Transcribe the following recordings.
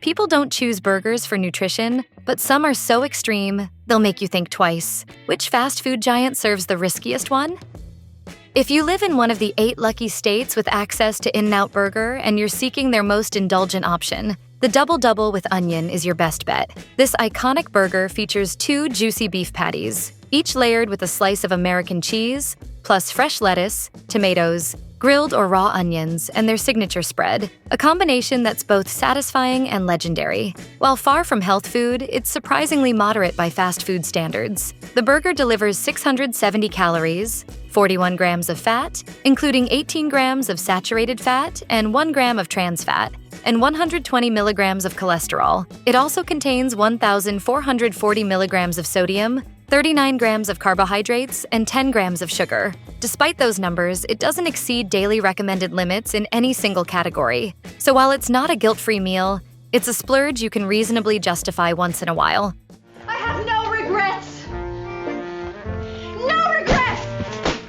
People don't choose burgers for nutrition, but some are so extreme, they'll make you think twice. Which fast food giant serves the riskiest one? If you live in one of the 8 lucky states with access to In-N-Out Burger and you're seeking their most indulgent option, the Double Double with Onion is your best bet. This iconic burger features 2 juicy beef patties, each layered with a slice of American cheese, plus fresh lettuce, tomatoes, grilled or raw onions, and their signature spread, a combination that's both satisfying and legendary. While far from health food, it's surprisingly moderate by fast food standards. The burger delivers 670 calories, 41 grams of fat, including 18 grams of saturated fat and 1 gram of trans fat, and 120 milligrams of cholesterol. It also contains 1,440 milligrams of sodium, 39 grams of carbohydrates, and 10 grams of sugar. Despite those numbers, it doesn't exceed daily recommended limits in any single category. So while it's not a guilt-free meal, it's a splurge you can reasonably justify once in a while. I have no regrets! No regrets!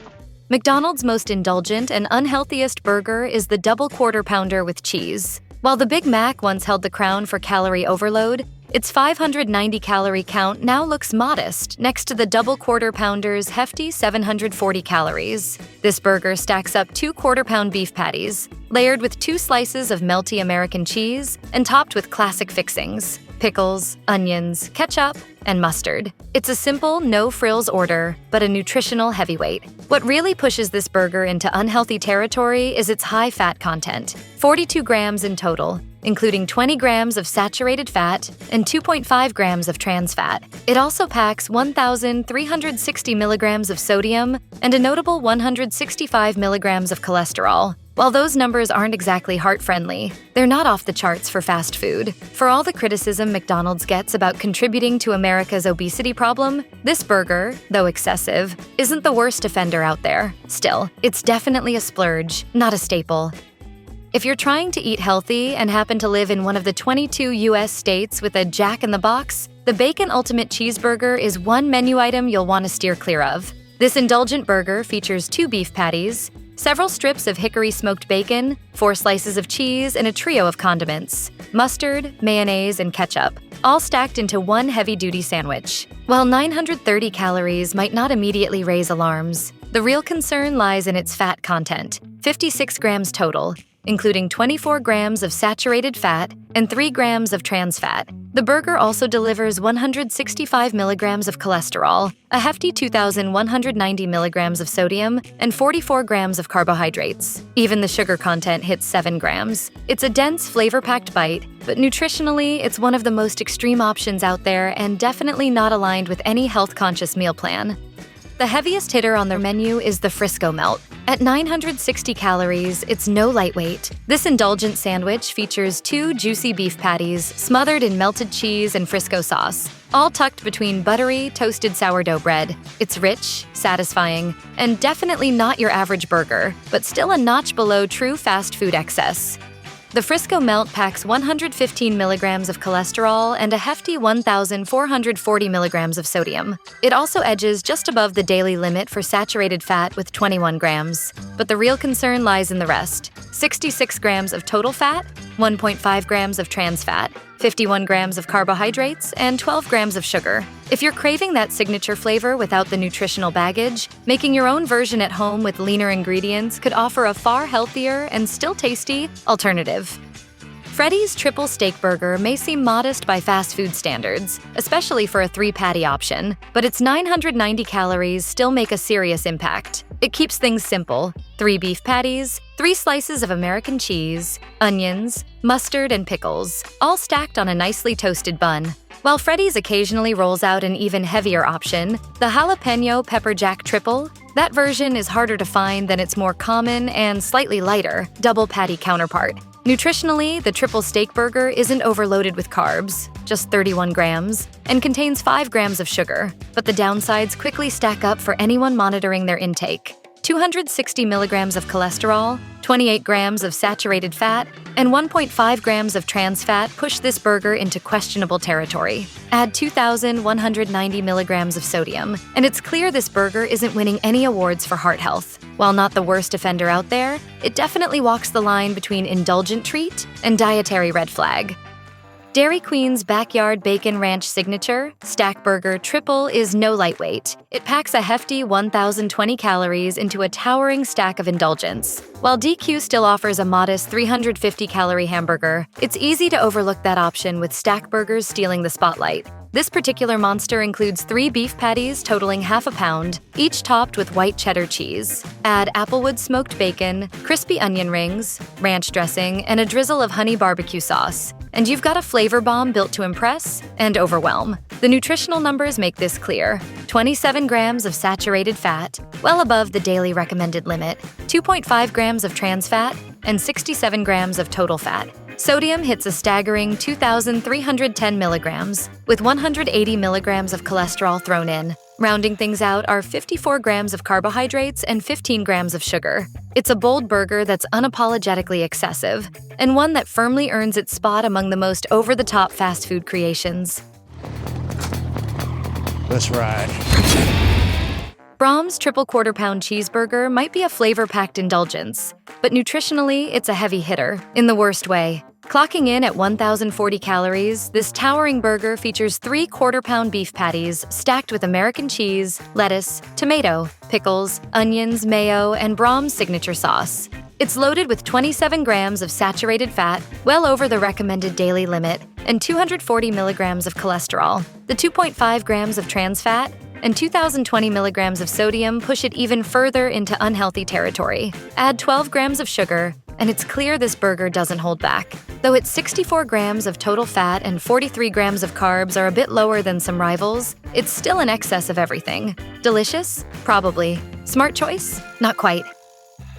McDonald's most indulgent and unhealthiest burger is the double quarter pounder with cheese. While the Big Mac once held the crown for calorie overload, its 590 calorie count now looks modest next to the double quarter pounder's hefty 740 calories. This burger stacks up 2 quarter-pound beef patties, layered with 2 slices of melty American cheese and topped with classic fixings: pickles, onions, ketchup, and mustard. It's a simple, no-frills order, but a nutritional heavyweight. What really pushes this burger into unhealthy territory is its high fat content, 42 grams in total, including 20 grams of saturated fat and 2.5 grams of trans fat. It also packs 1,360 milligrams of sodium and a notable 165 milligrams of cholesterol. While those numbers aren't exactly heart-friendly, they're not off the charts for fast food. For all the criticism McDonald's gets about contributing to America's obesity problem, this burger, though excessive, isn't the worst offender out there. Still, it's definitely a splurge, not a staple. If you're trying to eat healthy and happen to live in one of the 22 U.S. states with a Jack in the Box, the Bacon Ultimate Cheeseburger is one menu item you'll want to steer clear of. This indulgent burger features 2 beef patties, several strips of hickory smoked bacon, 4 slices of cheese, and a trio of condiments: mustard, mayonnaise, and ketchup, all stacked into one heavy-duty sandwich. While 930 calories might not immediately raise alarms, the real concern lies in its fat content, 56 grams total, including 24 grams of saturated fat and 3 grams of trans fat. The burger also delivers 165 milligrams of cholesterol, a hefty 2,190 milligrams of sodium, and 44 grams of carbohydrates. Even the sugar content hits 7 grams. It's a dense, flavor-packed bite, but nutritionally, it's one of the most extreme options out there and definitely not aligned with any health-conscious meal plan. The heaviest hitter on their menu is the Frisco Melt. At 960 calories, it's no lightweight. This indulgent sandwich features 2 juicy beef patties smothered in melted cheese and Frisco sauce, all tucked between buttery, toasted sourdough bread. It's rich, satisfying, and definitely not your average burger, but still a notch below true fast food excess. The Frisco Melt packs 115 milligrams of cholesterol and a hefty 1,440 milligrams of sodium. It also edges just above the daily limit for saturated fat with 21 grams. But the real concern lies in the rest: 66 grams of total fat, 1.5 grams of trans fat, 51 grams of carbohydrates, and 12 grams of sugar. If you're craving that signature flavor without the nutritional baggage, making your own version at home with leaner ingredients could offer a far healthier and still tasty alternative. Freddy's Triple Steakburger may seem modest by fast food standards, especially for a 3-patty option, but its 990 calories still make a serious impact. It keeps things simple: 3 beef patties, 3 slices of American cheese, onions, mustard, and pickles, all stacked on a nicely toasted bun. While Freddy's occasionally rolls out an even heavier option, the Jalapeno Pepper Jack Triple, that version is harder to find than its more common and slightly lighter double patty counterpart. Nutritionally, the Triple Steakburger isn't overloaded with carbs, just 31 grams, and contains 5 grams of sugar, but the downsides quickly stack up for anyone monitoring their intake. 260 milligrams of cholesterol, 28 grams of saturated fat, and 1.5 grams of trans fat push this burger into questionable territory. Add 2,190 milligrams of sodium, and it's clear this burger isn't winning any awards for heart health. While not the worst offender out there, it definitely walks the line between indulgent treat and dietary red flag. Dairy Queen's Backyard Bacon Ranch Signature Steakburger Triple is no lightweight. It packs a hefty 1,020 calories into a towering stack of indulgence. While DQ still offers a modest 350-calorie hamburger, it's easy to overlook that option with Steakburgers stealing the spotlight. This particular monster includes 3 beef patties totaling half a pound, each topped with white cheddar cheese. Add applewood smoked bacon, crispy onion rings, ranch dressing, and a drizzle of honey barbecue sauce. And you've got a flavor bomb built to impress and overwhelm. The nutritional numbers make this clear. 27 grams of saturated fat, well above the daily recommended limit, 2.5 grams of trans fat, and 67 grams of total fat. Sodium hits a staggering 2,310 milligrams, with 180 milligrams of cholesterol thrown in. Rounding things out are 54 grams of carbohydrates and 15 grams of sugar. It's a bold burger that's unapologetically excessive, and one that firmly earns its spot among the most over-the-top fast food creations. Let's ride. Braum's triple quarter-pound cheeseburger might be a flavor-packed indulgence, but nutritionally, it's a heavy hitter, in the worst way. Clocking in at 1,040 calories, this towering burger features 3 quarter-pound beef patties stacked with American cheese, lettuce, tomato, pickles, onions, mayo, and Braum's signature sauce. It's loaded with 27 grams of saturated fat, well over the recommended daily limit, and 240 milligrams of cholesterol. The 2.5 grams of trans fat and 2,020 milligrams of sodium push it even further into unhealthy territory. Add 12 grams of sugar, and it's clear this burger doesn't hold back. Though its 64 grams of total fat and 43 grams of carbs are a bit lower than some rivals, it's still in excess of everything. Delicious? Probably. Smart choice? Not quite.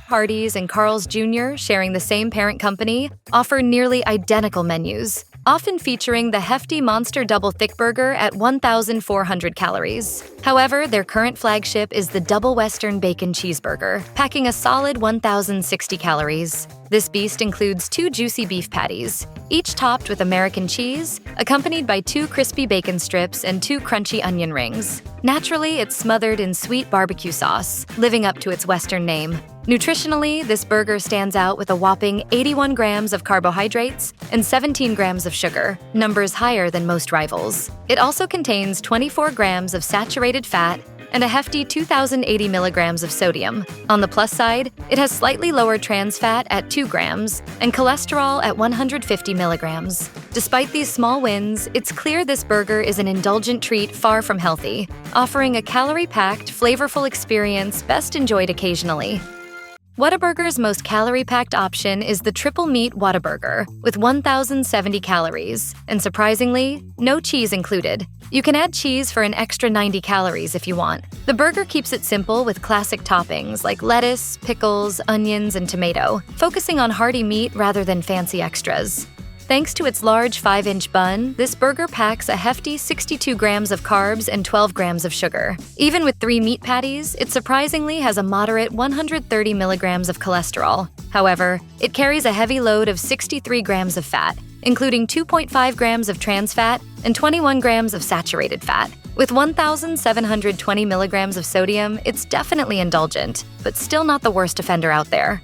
Hardee's and Carl's Jr., sharing the same parent company, offer nearly identical menus, often featuring the hefty Monster Double Thick Burger at 1,400 calories. However, their current flagship is the Double Western Bacon Cheeseburger, packing a solid 1,060 calories. This beast includes 2 juicy beef patties, each topped with American cheese, accompanied by 2 crispy bacon strips and 2 crunchy onion rings. Naturally, it's smothered in sweet barbecue sauce, living up to its Western name. Nutritionally, this burger stands out with a whopping 81 grams of carbohydrates and 17 grams of sugar, numbers higher than most rivals. It also contains 24 grams of saturated fat and a hefty 2,080 milligrams of sodium. On the plus side, it has slightly lower trans fat at 2 grams and cholesterol at 150 milligrams. Despite these small wins, it's clear this burger is an indulgent treat far from healthy, offering a calorie-packed, flavorful experience best enjoyed occasionally. Whataburger's most calorie-packed option is the triple meat Whataburger, with 1,070 calories, and surprisingly, no cheese included. You can add cheese for an extra 90 calories if you want. The burger keeps it simple with classic toppings like lettuce, pickles, onions, and tomato, focusing on hearty meat rather than fancy extras. Thanks to its large 5-inch bun, this burger packs a hefty 62 grams of carbs and 12 grams of sugar. Even with 3 meat patties, it surprisingly has a moderate 130 milligrams of cholesterol. However, it carries a heavy load of 63 grams of fat, including 2.5 grams of trans fat and 21 grams of saturated fat. With 1,720 milligrams of sodium, it's definitely indulgent, but still not the worst offender out there.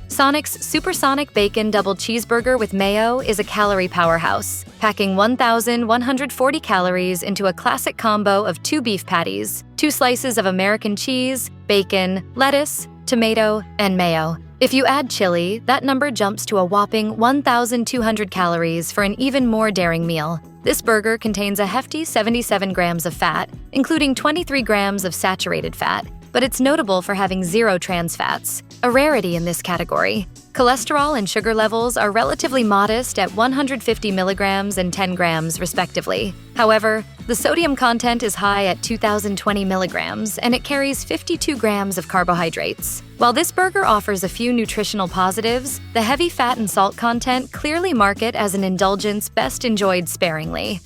Sonic's Supersonic Bacon Double Cheeseburger with Mayo is a calorie powerhouse, packing 1,140 calories into a classic combo of 2 beef patties, 2 slices of American cheese, bacon, lettuce, tomato, and mayo. If you add chili, that number jumps to a whopping 1,200 calories for an even more daring meal. This burger contains a hefty 77 grams of fat, including 23 grams of saturated fat, but it's notable for having 0 trans fats, a rarity in this category. Cholesterol and sugar levels are relatively modest at 150 milligrams and 10 grams, respectively. However, the sodium content is high at 2,020 milligrams, and it carries 52 grams of carbohydrates. While this burger offers a few nutritional positives, the heavy fat and salt content clearly mark it as an indulgence best enjoyed sparingly.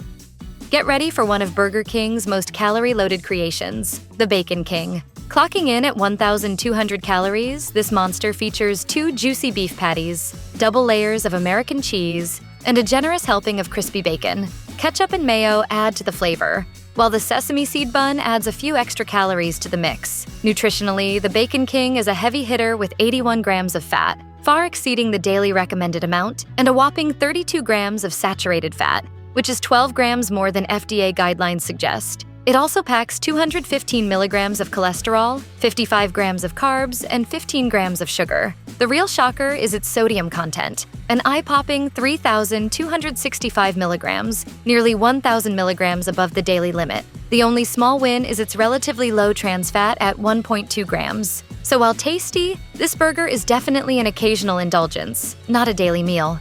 Get ready for one of Burger King's most calorie-loaded creations, the Bacon King. Clocking in at 1,200 calories, this monster features 2 juicy beef patties, double layers of American cheese, and a generous helping of crispy bacon. Ketchup and mayo add to the flavor, while the sesame seed bun adds a few extra calories to the mix. Nutritionally, the Bacon King is a heavy hitter with 81 grams of fat, far exceeding the daily recommended amount, and a whopping 32 grams of saturated fat, which is 12 grams more than FDA guidelines suggest. It also packs 215 milligrams of cholesterol, 55 grams of carbs, and 15 grams of sugar. The real shocker is its sodium content, an eye-popping 3,265 milligrams, nearly 1,000 milligrams above the daily limit. The only small win is its relatively low trans fat at 1.2 grams. So while tasty, this burger is definitely an occasional indulgence, not a daily meal.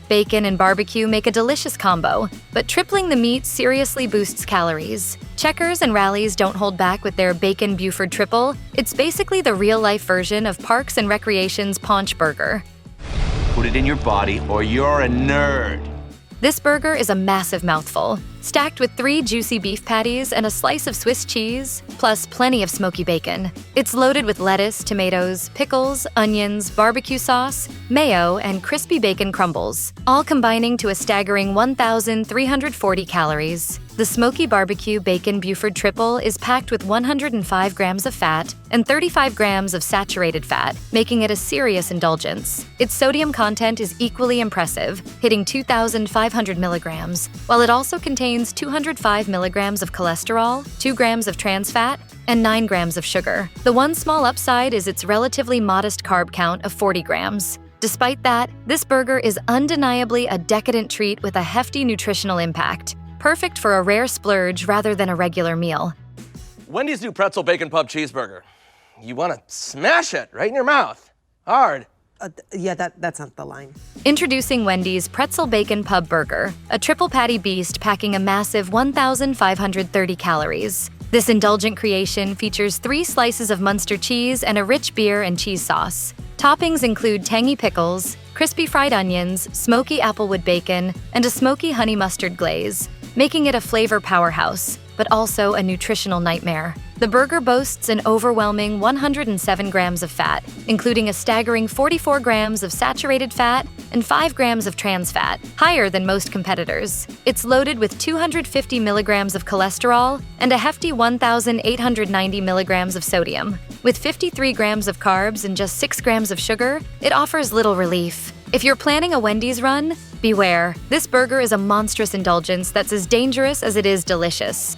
Bacon and barbecue make a delicious combo, but tripling the meat seriously boosts calories. Checkers and Rallies don't hold back with their Bacon Buford Triple. It's basically the real-life version of Parks and Recreation's Paunch Burger. Put it in your body or you're a nerd. This burger is a massive mouthful, stacked with 3 juicy beef patties and a slice of Swiss cheese, plus plenty of smoky bacon. It's loaded with lettuce, tomatoes, pickles, onions, barbecue sauce, mayo, and crispy bacon crumbles, all combining to a staggering 1,340 calories. The Smoky Barbecue Bacon Buford Triple is packed with 105 grams of fat and 35 grams of saturated fat, making it a serious indulgence. Its sodium content is equally impressive, hitting 2,500 milligrams, while it also contains 205 milligrams of cholesterol, 2 grams of trans fat, and 9 grams of sugar. The one small upside is its relatively modest carb count of 40 grams. Despite that, this burger is undeniably a decadent treat with a hefty nutritional impact. Perfect for a rare splurge rather than a regular meal. Wendy's new pretzel bacon pub cheeseburger. You want to smash it right in your mouth. Hard. Yeah, that's not the line. Introducing Wendy's Pretzel Bacon Pub Burger, a triple patty beast packing a massive 1,530 calories. This indulgent creation features 3 slices of Munster cheese and a rich beer and cheese sauce. Toppings include tangy pickles, crispy fried onions, smoky applewood bacon, and a smoky honey mustard glaze, making it a flavor powerhouse, but also a nutritional nightmare. The burger boasts an overwhelming 107 grams of fat, including a staggering 44 grams of saturated fat and 5 grams of trans fat, higher than most competitors. It's loaded with 250 milligrams of cholesterol and a hefty 1,890 milligrams of sodium. With 53 grams of carbs and just 6 grams of sugar, it offers little relief. If you're planning a Wendy's run, beware. This burger is a monstrous indulgence that's as dangerous as it is delicious.